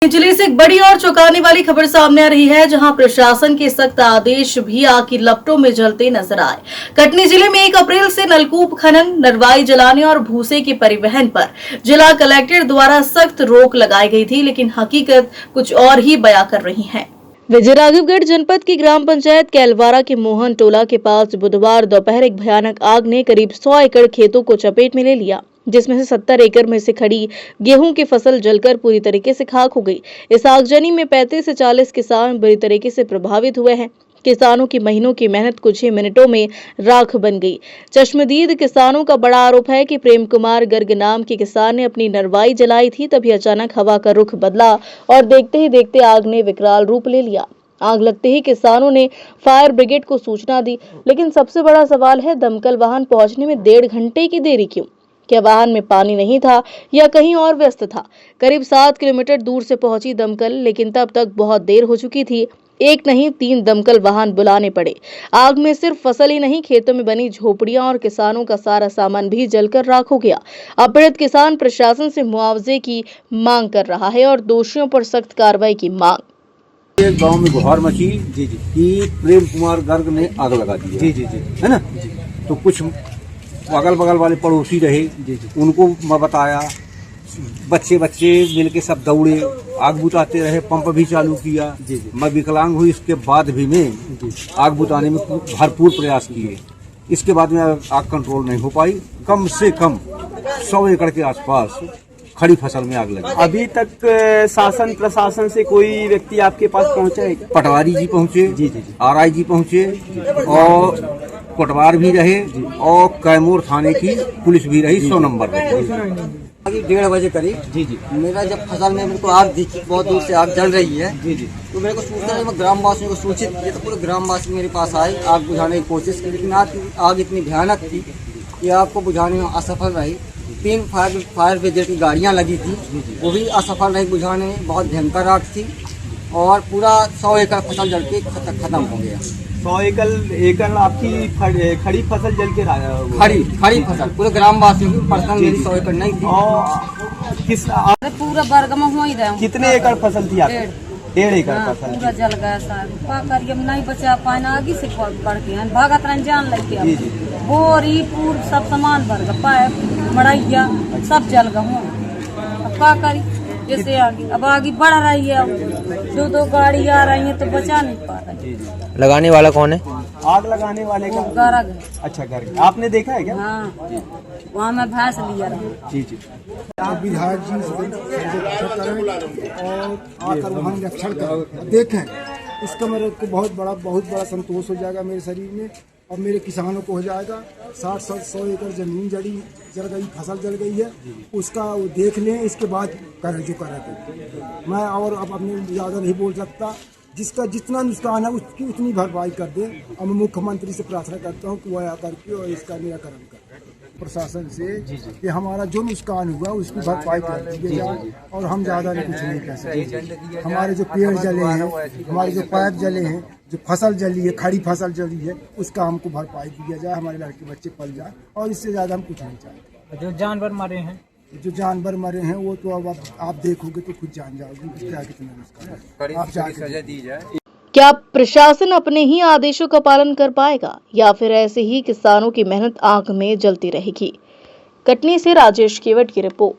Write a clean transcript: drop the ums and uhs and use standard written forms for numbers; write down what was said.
जिले से एक बड़ी और चौंकाने वाली खबर सामने आ रही है, जहां प्रशासन के सख्त आदेश भी आग की लपटों में जलते नजर आए। कटनी जिले में 1 अप्रैल से नलकूप खनन, नरवाई जलाने और भूसे के परिवहन पर जिला कलेक्टर द्वारा सख्त रोक लगाई गई थी, लेकिन हकीकत कुछ और ही बयां कर रही है। विजयराघवगढ़ जनपद की ग्राम पंचायत कैलवारा के मोहन टोला के पास बुधवार दोपहर एक भयानक आग ने करीब 100 एकड़ खेतों को चपेट में ले लिया, जिसमें से 70 एकड़ में से खड़ी गेहूं की फसल जलकर पूरी तरीके से खाक हो गई। इस आगजनी में 35 से 40 किसान बुरी तरीके से प्रभावित हुए हैं। किसानों की महीनों की मेहनत कुछ ही मिनटों में राख बन गई। चश्मदीद किसानों का बड़ा आरोप है कि प्रेम कुमार गर्ग नाम के किसान ने अपनी नरवाई जलाई थी, तभी अचानक हवा का रुख बदला और देखते ही देखते आग ने विकराल रूप ले लिया। आग लगते ही किसानों ने फायर ब्रिगेड को सूचना दी, लेकिन सबसे बड़ा सवाल है दमकल वाहन पहुंचने में 1.5 घंटे की देरी क्यों? क्या वाहन में पानी नहीं था या कहीं और व्यस्त था? करीब 7 किलोमीटर दूर से पहुंची दमकल, लेकिन तब तक बहुत देर हो चुकी थी। एक नहीं 3 दमकल वाहन बुलाने पड़े। आग में सिर्फ फसल ही नहीं, खेतों में बनी झोपड़ियां और किसानों का सारा सामान भी जलकर राख हो गया। अब पीड़ित किसान प्रशासन से मुआवजे की मांग कर रहा है और दोषियों पर सख्त कार्रवाई की मांग। गांव में गुहार मची जी कि प्रेम कुमार गर्ग ने आग लगा दी जी है ना। तो कुछ अगल बगल वाले पड़ोसी रहे उनको मैं बताया, बच्चे मिलके सब दौड़े, आग बुझाते रहे, पंप भी चालू किया। मैं विकलांग हुई, इसके बाद भी मैं आग बुझाने में भरपूर प्रयास किए। इसके बाद में आग कंट्रोल नहीं हो पाई। कम से कम 100 एकड़ के आसपास खड़ी फसल में आग लगी। अभी तक शासन प्रशासन से कोई व्यक्ति आपके पास पहुंचा है क्या? पटवारी जी पहुंचे, जी RI जी पहुंचे और कोटवार भी रहे और कैमूर थाने की पुलिस भी रही, 100 नंबर रही। अभी 1:30 बजे करीब जी मेरा जब फसल में मेरे को आग दिखी, बहुत दूर से आग जल रही है जी तो मेरे को सूचना है, मैं ग्रामवासियों को सूचित किया तो पूरे ग्रामवासी मेरे पास आए, आग बुझाने की कोशिश की, लेकिन आग इतनी भयानक थी कि आपको बुझाने में असफल रही। 3 फायर ब्रिगेड की गाड़ियाँ लगी थी, वो भी असफल रही बुझाने में। बहुत भयंकर आग थी और पूरा 100 एकड़ फसल जल के खत्म हो गया। 100 एकड़ आपकी खड़ी फसल जल के खड़ी फसल पूरे ग्रामवासियों की, पर्सनल मेरी 100 एकड़ नहीं थी। और किस पूरा वर्ग में हो ही रहे। कितने एकड़ फसल थी आपकी? 1.5 एकड़ फसल पूरा जल गया साहब। का करिए, नहीं बचा पाना, आगे से बढ़ के भागत रंजान लेके बोरी पूर सब सामान भर गया, पाइप मड़ैया सब जल गया। अब का करी, जैसे आगे अब आगे बढ़ रही है, अब 2 गाड़ी आ रही है तो बचा नहीं पा रही। लगाने वाला कौन है? आग लगाने वाले का गर्ग है। अच्छा, गर्ग आपने देखा है क्या? हाँ, वहाँ मैं भैंस लिया रहा। जी विधायक जी करें और आकर वहाँ निरीक्षण करें, देखें। इसका मेरे को बहुत बड़ा संतोष हो जाएगा मेरे शरीर में और मेरे किसानों को हो जाएगा। 60-100 एकड़ जमीन जल गई, फसल जल गई है, उसका वो देख लें, इसके बाद करें जो करें। मैं और अब अपने ज़्यादा नहीं बोल सकता। जिसका जितना नुकसान है उसकी उतनी भरपाई कर दें और मैं मुख्यमंत्री से प्रार्थना करता हूँ कि वह आकर के और इसका निराकरण करें प्रशासन से कि हमारा जो नुकसान हुआ उसकी भरपाई कर दी जाए। और हम ज़्यादा कुछ नहीं कह सकते। हमारे जो पेड़ जले हैं, हमारे जो पाइप जले हैं, जो फसल जली है, खड़ी फसल जली है, उसका हमको भरपाई दिया जाए, हमारे लड़के बच्चे पल जाए, और इससे ज़्यादा हम कुछ नहीं चाहते। जो जानवर मरे हैं वो तो अब आप देखोगे तो खुद जान जाओगे क्या कितना नुकसान। आप सजा दी जाए। क्या प्रशासन अपने ही आदेशों का पालन कर पाएगा या फिर ऐसे ही किसानों की मेहनत आग में जलती रहेगी? कटनी से राजेश केवट की रिपोर्ट।